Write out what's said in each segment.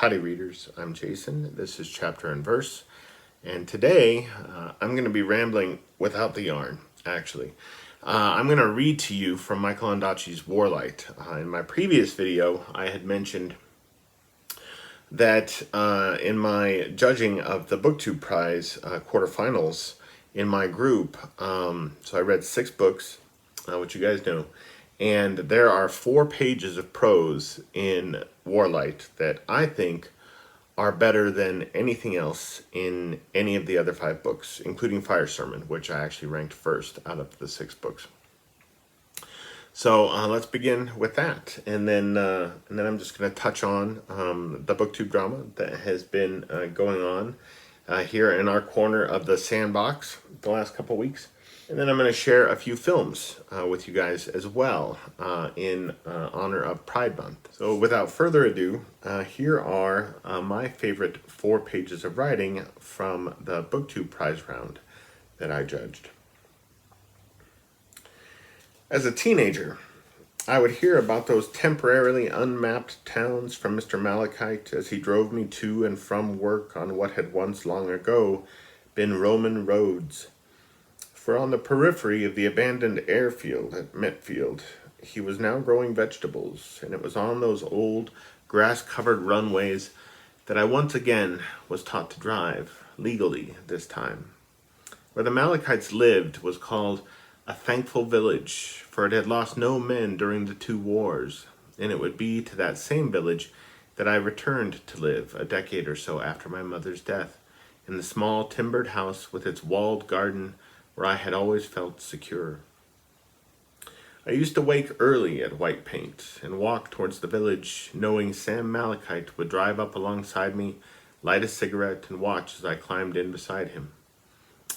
Howdy readers, I'm Jason. This is Chapter and Verse, and today I'm going to be rambling without the yarn, actually. I'm going to read to you from Michael Ondaatje's Warlight. In my previous video, I had mentioned that in my judging of the Booktube Prize quarterfinals in my group, so I read 6 books, which you guys know, and there are 4 pages of prose in Warlight that I think are better than anything else in any of the other 5 books, including Fire Sermon, which I actually ranked first out of the 6 books. So let's begin with that, and then I'm just going to touch on the Booktube drama that has been going on here in our corner of the sandbox the last couple weeks. And then I'm going to share a few films with you guys as well in honor of Pride Month. So without further ado, here are my favorite 4 pages of writing from the Booktube Prize round that I judged. As a teenager, I would hear about those temporarily unmapped towns from Mr. Malachite as he drove me to and from work on what had once long ago been Roman roads. For on the periphery of the abandoned airfield at Metfield, he was now growing vegetables, and it was on those old grass-covered runways that I once again was taught to drive, legally this time. Where the Malachites lived was called a thankful village, for it had lost no men during the 2 wars, and it would be to that same village that I returned to live a decade or so after my mother's death, in the small timbered house with its walled garden where I had always felt secure. I used to wake early at white paint and walk towards the village, knowing Sam Malachite would drive up alongside me, light a cigarette, and watch as I climbed in beside him.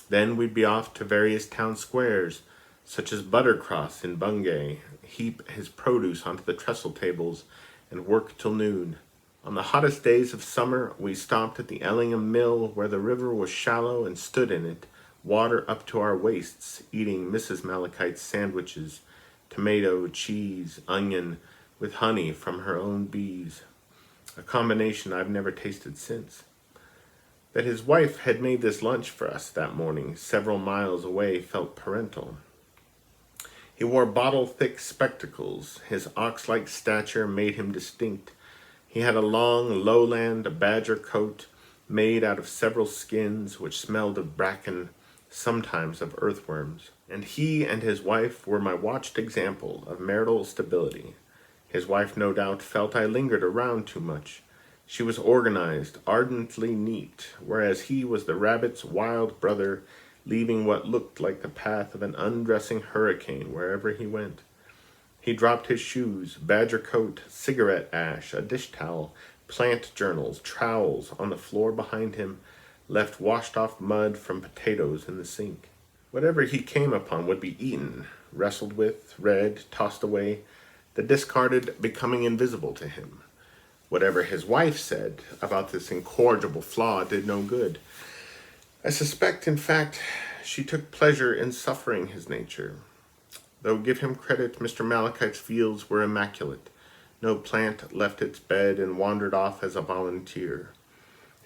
Then we'd be off to various town squares, such as Buttercross in Bungay, heap his produce onto the trestle tables, and work till noon. On the hottest days of summer, we stopped at the Ellingham Mill, where the river was shallow, and stood in it, water up to our waists, eating Mrs. Malachite's sandwiches, tomato, cheese, onion, with honey from her own bees, a combination I've never tasted since. That his wife had made this lunch for us that morning, several miles away, felt parental. He wore bottle-thick spectacles. His ox-like stature made him distinct. He had a long lowland badger coat made out of several skins which smelled of bracken, sometimes of earthworms. And he and his wife were my watched example of marital stability. His wife no doubt felt I lingered around too much. She was organized, ardently neat, whereas he was the rabbit's wild brother, leaving what looked like the path of an undressing hurricane wherever he went. He dropped his shoes, badger coat, cigarette ash, a dish towel, plant journals, trowels on the floor behind him, left washed-off mud from potatoes in the sink. Whatever he came upon would be eaten, wrestled with, read, tossed away, the discarded becoming invisible to him. Whatever his wife said about this incorrigible flaw did no good. I suspect, in fact, she took pleasure in suffering his nature. Though give him credit, Mr. Malachite's fields were immaculate. No plant left its bed and wandered off as a volunteer.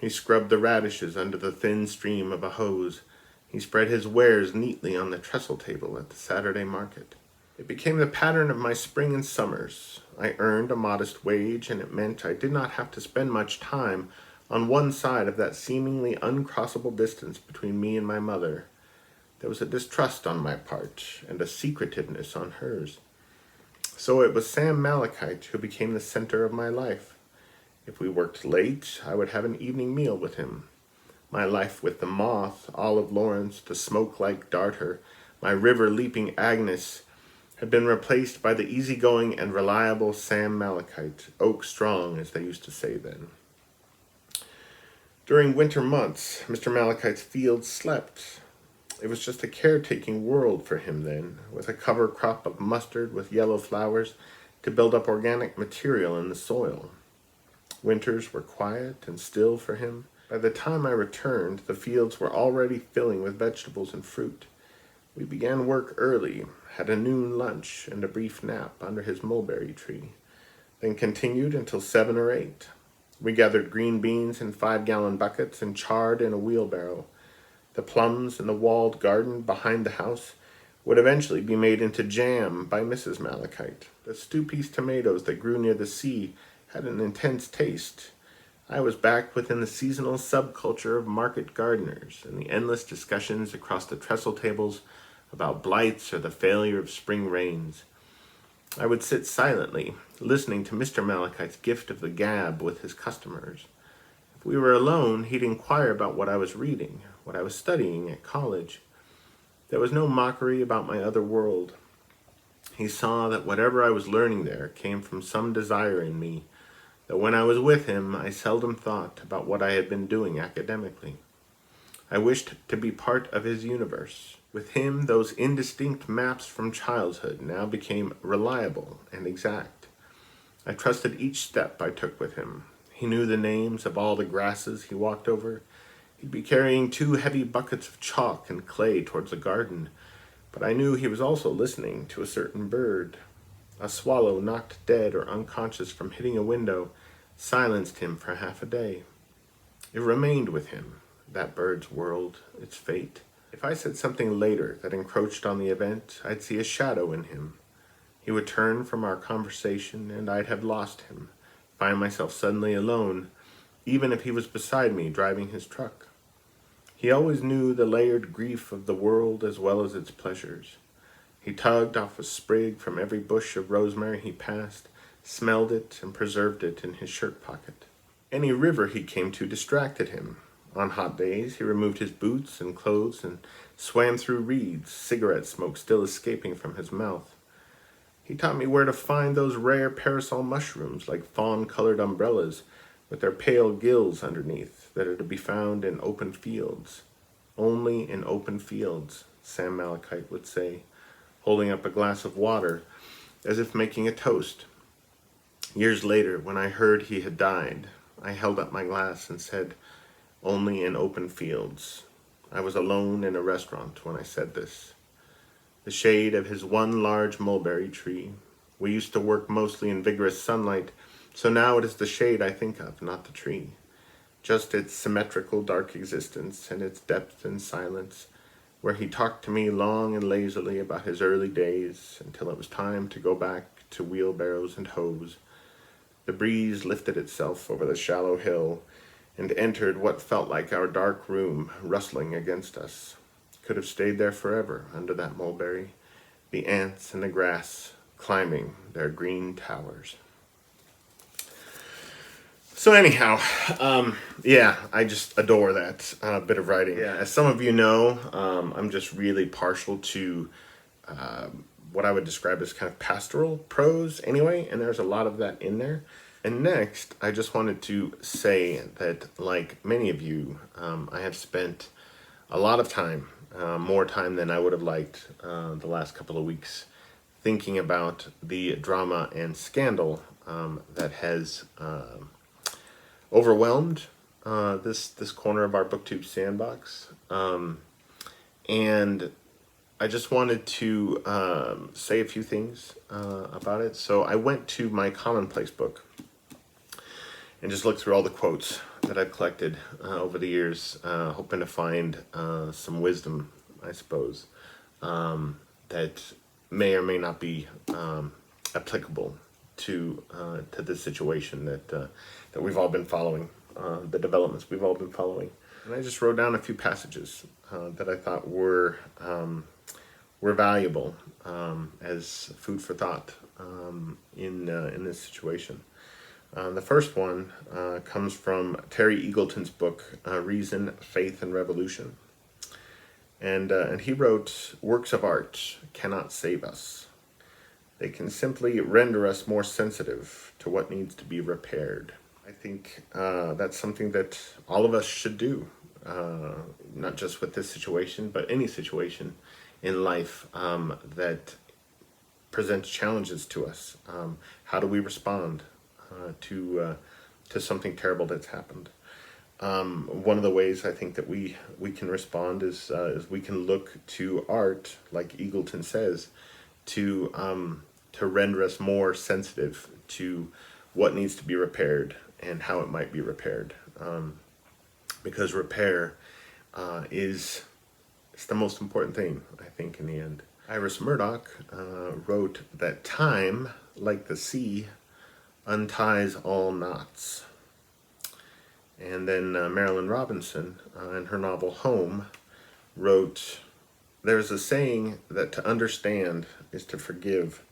He scrubbed the radishes under the thin stream of a hose. He spread his wares neatly on the trestle table at the Saturday market. It became the pattern of my spring and summers. I earned a modest wage, and it meant I did not have to spend much time on one side of that seemingly uncrossable distance between me and my mother. There was a distrust on my part, and a secretiveness on hers. So it was Sam Malachite who became the center of my life. If we worked late, I would have an evening meal with him. My life with the moth, Olive Lawrence, the smoke-like darter, my river-leaping Agnes, had been replaced by the easygoing and reliable Sam Malachite, oak strong, as they used to say then. During winter months, Mr. Malachite's fields slept. It was just a caretaking world for him then, with a cover crop of mustard with yellow flowers to build up organic material in the soil. Winters were quiet and still for him. By the time I returned, the fields were already filling with vegetables and fruit. We began work early, had a noon lunch and a brief nap under his mulberry tree, then continued until 7 or 8. We gathered green beans in 5-gallon buckets and chard in a wheelbarrow. The plums in the walled garden behind the house would eventually be made into jam by Mrs. Malachite. The stew-piece tomatoes that grew near the sea had an intense taste. I was back within the seasonal subculture of market gardeners and the endless discussions across the trestle tables about blights or the failure of spring rains. I would sit silently, listening to Mr. Malachite's gift of the gab with his customers. If we were alone, he'd inquire about what I was reading, what I was studying at college. There was no mockery about my other world. He saw that whatever I was learning there came from some desire in me, that when I was with him, I seldom thought about what I had been doing academically. I wished to be part of his universe. With him, those indistinct maps from childhood now became reliable and exact. I trusted each step I took with him. He knew the names of all the grasses he walked over. He'd be carrying 2 heavy buckets of chalk and clay towards the garden, but I knew he was also listening to a certain bird. A swallow knocked dead or unconscious from hitting a window silenced him for half a day. It remained with him, that bird's world, its fate. If I said something later that encroached on the event, I'd see a shadow in him. He would turn from our conversation, and I'd have lost him, find myself suddenly alone, even if he was beside me driving his truck. He always knew the layered grief of the world as well as its pleasures. He tugged off a sprig from every bush of rosemary he passed, smelled it, and preserved it in his shirt pocket. Any river he came to distracted him. On hot days, he removed his boots and clothes and swam through reeds, cigarette smoke still escaping from his mouth. He taught me where to find those rare parasol mushrooms like fawn-colored umbrellas with their pale gills underneath that are to be found in open fields. Only in open fields, Sam Malachite would say, holding up a glass of water as if making a toast. Years later, when I heard he had died, I held up my glass and said, "Only in open fields." I was alone in a restaurant when I said this. The shade of his one large mulberry tree. We used to work mostly in vigorous sunlight, so now it is the shade I think of, not the tree. Just its symmetrical dark existence and its depth and silence, where he talked to me long and lazily about his early days until it was time to go back to wheelbarrows and hoes. The breeze lifted itself over the shallow hill and entered what felt like our dark room, rustling against us. Could have stayed there forever under that mulberry, the ants and the grass climbing their green towers. So anyhow, I just adore that bit of writing. Yeah, as some of you know, I'm just really partial to what I would describe as kind of pastoral prose anyway, and there's a lot of that in there. And next, I just wanted to say that, like many of you, I have spent a lot of time, more time than I would have liked the last couple of weeks, thinking about the drama and scandal that has overwhelmed this corner of our Booktube sandbox. And I just wanted to say a few things about it. So I went to my Commonplace book and just looked through all the quotes that I've collected over the years, hoping to find some wisdom, I suppose, that may or may not be applicable to this situation that we've all been following, the developments we've all been following. And I just wrote down a few passages that I thought were valuable as food for thought in this situation. The first one comes from Terry Eagleton's book, Reason, Faith, and Revolution. And he wrote, "Works of art cannot save us. They can simply render us more sensitive to what needs to be repaired." I think that's something that all of us should do, not just with this situation, but any situation in life that presents challenges to us. How do we respond to something terrible that's happened? One of the ways I think that we can respond is we can look to art, like Eagleton says, to render us more sensitive to what needs to be repaired and how it might be repaired. Because repair is the most important thing, I think, in the end. Iris Murdoch wrote that time, like the sea, unties all knots. And then Marilynne Robinson, in her novel Home, wrote, "There's a saying that to understand is to forgive,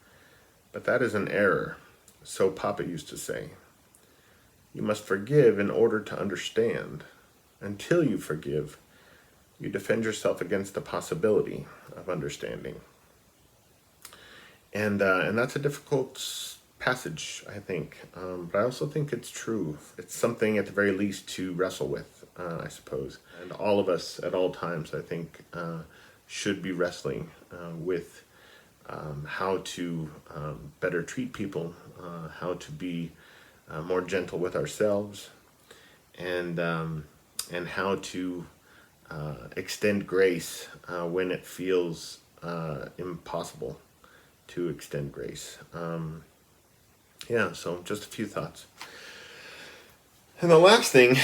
but that is an error, so Papa used to say. You must forgive in order to understand. Until you forgive, you defend yourself against the possibility of understanding." And that's a difficult passage, I think. But I also think it's true. It's something at the very least to wrestle with, I suppose. And all of us at all times, I think, should be wrestling with how to better treat people, how to be more gentle with ourselves, and how to extend grace when it feels impossible to extend grace. Yeah, so just a few thoughts. And the last thing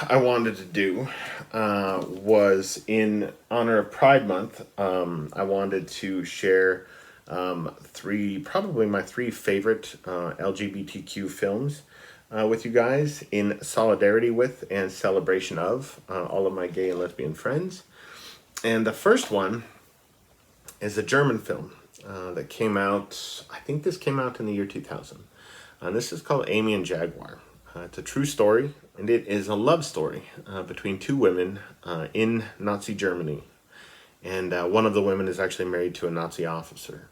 I wanted to do was, in honor of Pride Month, I wanted to share probably my three favorite LGBTQ films with you guys, in solidarity with and celebration of all of my gay and lesbian friends. And the first one is a German film that came out, I think this came out in the year 2000. And this is called Amy and Jaguar. It's a true story, and it is a love story between two women in Nazi Germany. And one of the women is actually married to a Nazi officer.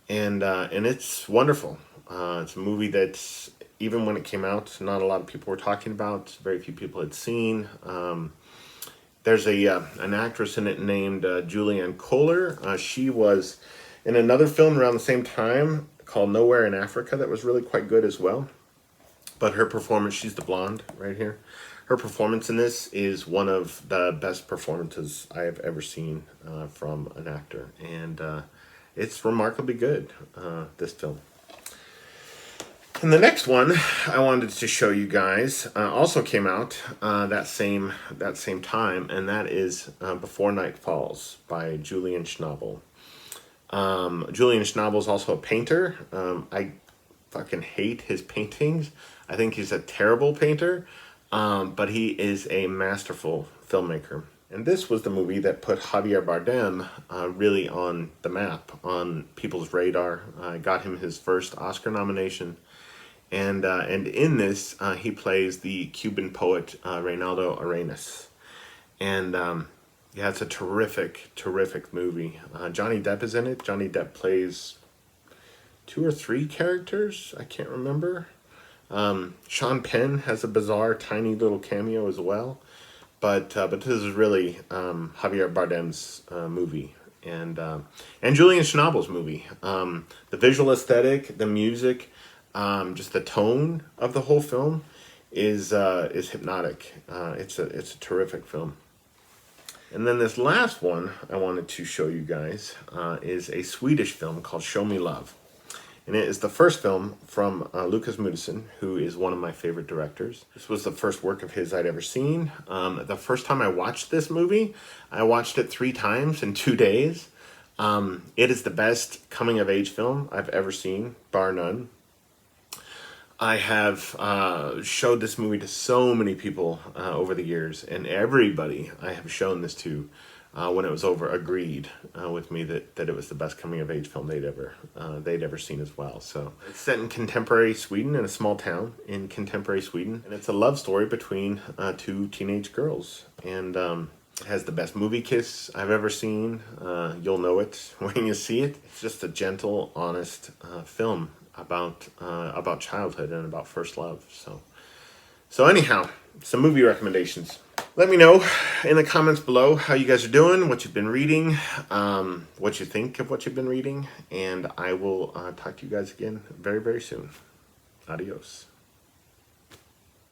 And it's wonderful. It's a movie that, even when it came out, not a lot of people were talking about. Very few people had seen. There's an actress in it named Julianne Kohler. She was in another film around the same time called Nowhere in Africa that was really quite good as well. But her performance, she's the blonde right here. Her performance in this is one of the best performances I have ever seen from an actor. And it's remarkably good, this film. And the next one I wanted to show you guys also came out that same time, and that is Before Night Falls by Julian Schnabel. Julian Schnabel is also a painter. I fucking hate his paintings. I think he's a terrible painter, but he is a masterful filmmaker. And this was the movie that put Javier Bardem really on the map, on people's radar. Got him his first Oscar nomination. And in this, he plays the Cuban poet Reynaldo Arenas. And yeah, it's a terrific, terrific movie. Johnny Depp is in it. Johnny Depp plays 2 or 3 characters. I can't remember. Sean Penn has a bizarre, tiny little cameo as well. But this is really Javier Bardem's movie. And Julian Schnabel's movie. The visual aesthetic, the music, just the tone of the whole film is hypnotic. It's a terrific film. And then this last one I wanted to show you guys is a Swedish film called Show Me Love. And it is the first film from Lukas Moodysson, who is one of my favorite directors. This was the first work of his I'd ever seen. The first time I watched this movie, I watched it 3 times in 2 days. It is the best coming-of-age film I've ever seen, bar none. I have showed this movie to so many people over the years, and everybody I have shown this to, when it was over, agreed with me that it was the best coming-of-age film they'd ever seen as well. So it's set in contemporary Sweden, in a small town in contemporary Sweden, and it's a love story between 2 teenage girls. And it has the best movie kiss I've ever seen. You'll know it when you see it. It's just a gentle, honest film about childhood and about first love. So anyhow, some movie recommendations. Let me know in the comments below how you guys are doing, what you've been reading, what you think of what you've been reading, and I will talk to you guys again very, very soon. Adios.